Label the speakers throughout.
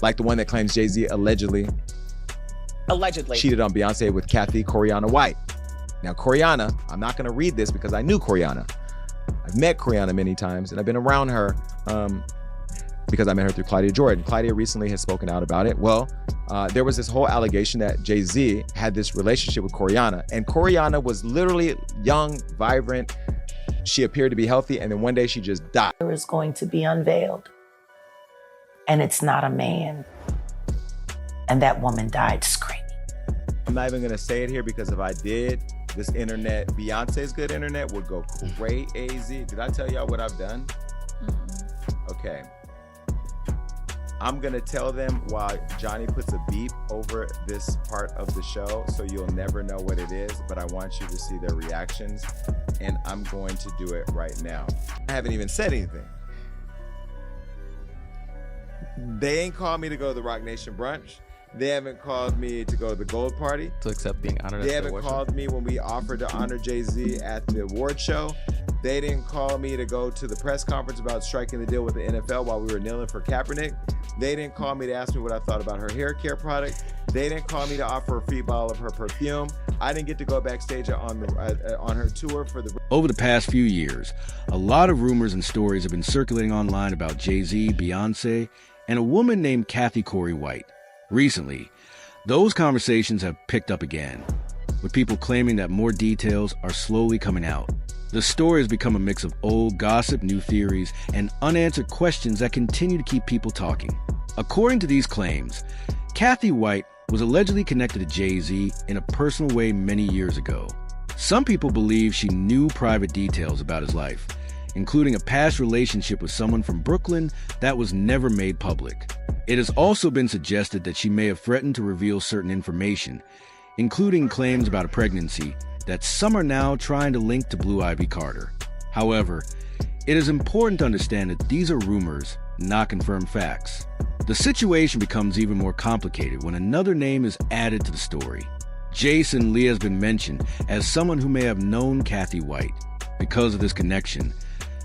Speaker 1: Like the one that claims Jay-Z allegedly cheated on Beyonce with Cathy Coriana White. Now, Coriana, I'm not going to read this because I knew Coriana. I've met Coriana many times, and I've been around her because I met her through Claudia Jordan. Claudia recently has spoken out about it. Well, there was this whole allegation that Jay-Z had this relationship with Coriana, and Coriana was literally young, vibrant. She appeared to be healthy, and then one day she just died.
Speaker 2: Is going to be unveiled, and it's not a man. And that woman died screaming.
Speaker 1: I'm not even going to say it here because if I did, this internet, Beyonce's good internet, would go crazy. Did I tell y'all what I've done? Okay. I'm going to tell them while Johnny puts a beep over this part of the show, so you'll never know what it is, but I want you to see their reactions, and I'm going to do it right now. I haven't even said anything. They ain't called me to go to the Rock Nation brunch. They haven't called me to go to the Gold Party.
Speaker 3: To accept being honored.
Speaker 1: They haven't called me when we offered to honor Jay-Z at the award show. They didn't call me to go to the press conference about striking the deal with the NFL while we were kneeling for Kaepernick. They didn't call me to ask me what I thought about her hair care product. They didn't call me to offer a free bottle of her perfume. I didn't get to go backstage on her tour for the...
Speaker 4: Over the past few years, a lot of rumors and stories have been circulating online about Jay-Z, Beyonce, and a woman named Cathy Corey White. Recently, those conversations have picked up again, with people claiming that more details are slowly coming out. The story has become a mix of old gossip, new theories, and unanswered questions that continue to keep people talking. According to these claims, Cathy White was allegedly connected to Jay-Z in a personal way many years ago. Some people believe she knew private details about his life, including a past relationship with someone from Brooklyn that was never made public. It has also been suggested that she may have threatened to reveal certain information, including claims about a pregnancy that some are now trying to link to Blue Ivy Carter. However, it is important to understand that these are rumors, not confirmed facts. The situation becomes even more complicated when another name is added to the story. Jason Lee has been mentioned as someone who may have known Cathy White. Because of this connection,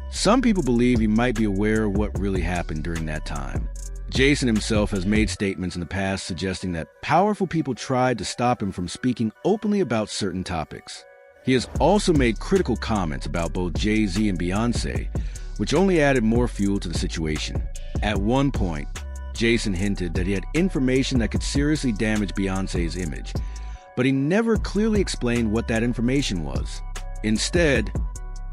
Speaker 4: some people believe he might be aware of what really happened during that time. Jason himself has made statements in the past suggesting that powerful people tried to stop him from speaking openly about certain topics. He has also made critical comments about both Jay-Z and Beyonce, which only added more fuel to the situation. At one point, Jason hinted that he had information that could seriously damage Beyonce's image, but he never clearly explained what that information was. Instead,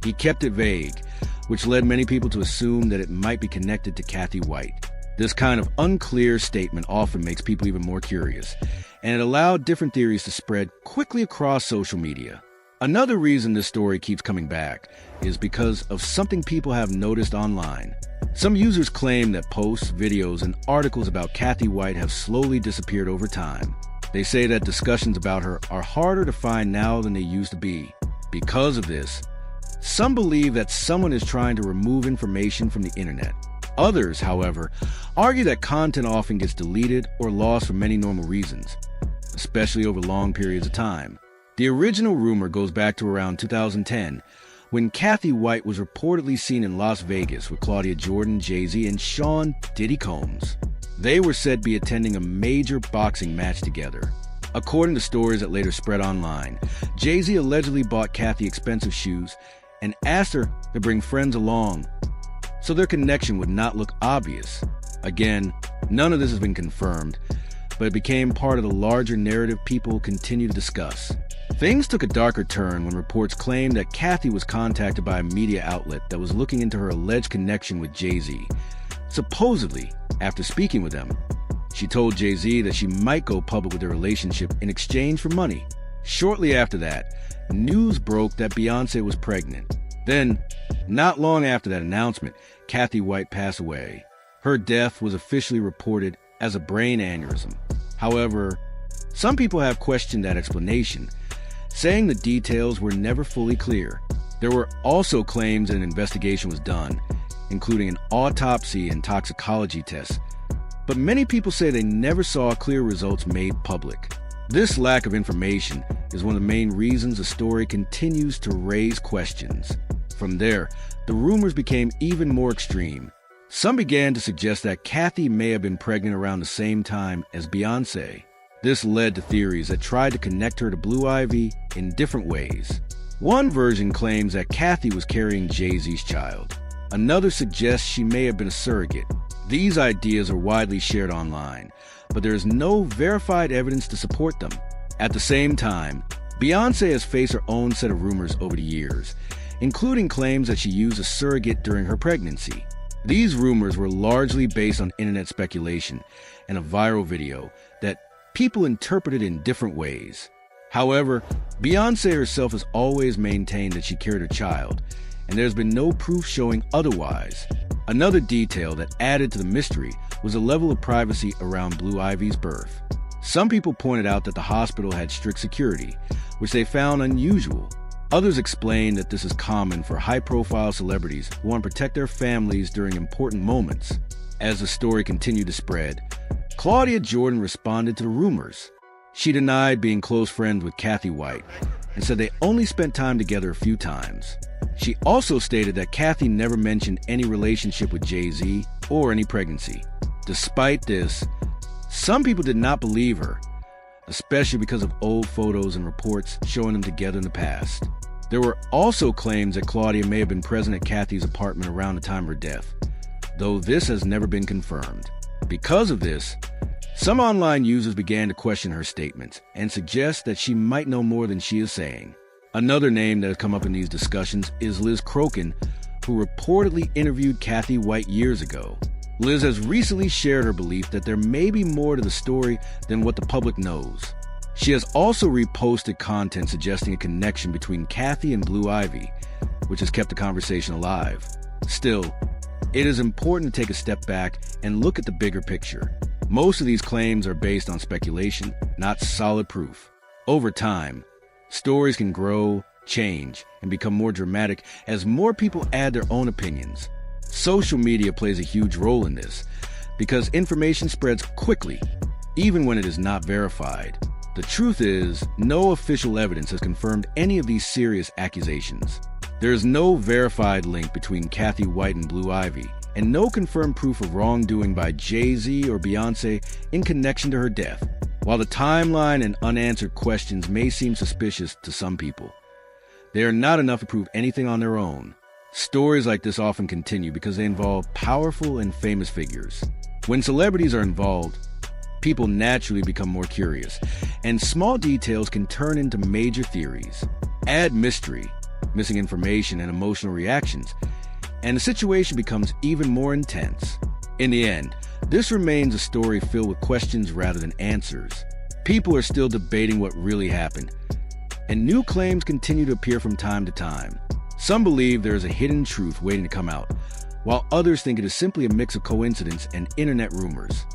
Speaker 4: he kept it vague, which led many people to assume that it might be connected to Cathy White. This kind of unclear statement often makes people even more curious, and it allowed different theories to spread quickly across social media. Another reason this story keeps coming back is because of something people have noticed online. Some users claim that posts, videos, and articles about Cathy White have slowly disappeared over time. They say that discussions about her are harder to find now than they used to be. Because of this, some believe that someone is trying to remove information from the internet. Others, however, argue that content often gets deleted or lost for many normal reasons, especially over long periods of time. The original rumor goes back to around 2010, when Cathy White was reportedly seen in Las Vegas with Claudia Jordan, Jay-Z, and Sean Diddy Combs. They were said to be attending a major boxing match together. According to stories that later spread online, Jay-Z allegedly bought Cathy expensive shoes and asked her to bring friends along, so their connection would not look obvious. Again, none of this has been confirmed, but it became part of the larger narrative people continue to discuss. Things took a darker turn when reports claimed that Cathy was contacted by a media outlet that was looking into her alleged connection with Jay-Z. Supposedly, after speaking with them, she told Jay-Z that she might go public with their relationship in exchange for money. Shortly after that, news broke that Beyonce was pregnant. Then, not long after that announcement, Cathy White passed away. Her death was officially reported as a brain aneurysm. However, some people have questioned that explanation, saying the details were never fully clear. There were also claims that an investigation was done, including an autopsy and toxicology tests, but many people say they never saw clear results made public. This lack of information is one of the main reasons the story continues to raise questions. From there, the rumors became even more extreme. Some began to suggest that Cathy may have been pregnant around the same time as Beyonce. This led to theories that tried to connect her to Blue Ivy in different ways. One version claims that Cathy was carrying Jay-Z's child. Another suggests she may have been a surrogate. These ideas are widely shared online, but there is no verified evidence to support them. At the same time, Beyonce has faced her own set of rumors over the years, including claims that she used a surrogate during her pregnancy. These rumors were largely based on internet speculation and a viral video that people interpreted in different ways. However, Beyonce herself has always maintained that she carried her child, and there's been no proof showing otherwise. Another detail that added to the mystery was the level of privacy around Blue Ivy's birth. Some people pointed out that the hospital had strict security, which they found unusual. Others explained that this is common for high-profile celebrities who want to protect their families during important moments. As the story continued to spread, Claudia Jordan responded to the rumors. She denied being close friends with Cathy White and said they only spent time together a few times. She also stated that Cathy never mentioned any relationship with Jay-Z or any pregnancy. Despite this, some people did not believe her, especially because of old photos and reports showing them together in the past. There were also claims that Claudia may have been present at Cathy's apartment around the time of her death, though this has never been confirmed. Because of this, some online users began to question her statements and suggest that she might know more than she is saying. Another name that has come up in these discussions is Liz Crokin, who reportedly interviewed Cathy White years ago. Liz has recently shared her belief that there may be more to the story than what the public knows. She has also reposted content suggesting a connection between Cathy and Blue Ivy, which has kept the conversation alive. Still, it is important to take a step back and look at the bigger picture. Most of these claims are based on speculation, not solid proof. Over time, stories can grow, change, and become more dramatic as more people add their own opinions. Social media plays a huge role in this because information spreads quickly, even when it is not verified. The truth is, no official evidence has confirmed any of these serious accusations. There is no verified link between Cathy White and Blue Ivy, and no confirmed proof of wrongdoing by Jay-Z or Beyonce in connection to her death. While the timeline and unanswered questions may seem suspicious to some people, they are not enough to prove anything on their own. Stories like this often continue because they involve powerful and famous figures. When celebrities are involved, people naturally become more curious, and small details can turn into major theories. Add mystery, missing information, and emotional reactions, and the situation becomes even more intense. In the end, this remains a story filled with questions rather than answers. People are still debating what really happened, and new claims continue to appear from time to time. Some believe there is a hidden truth waiting to come out, while others think it is simply a mix of coincidence and internet rumors.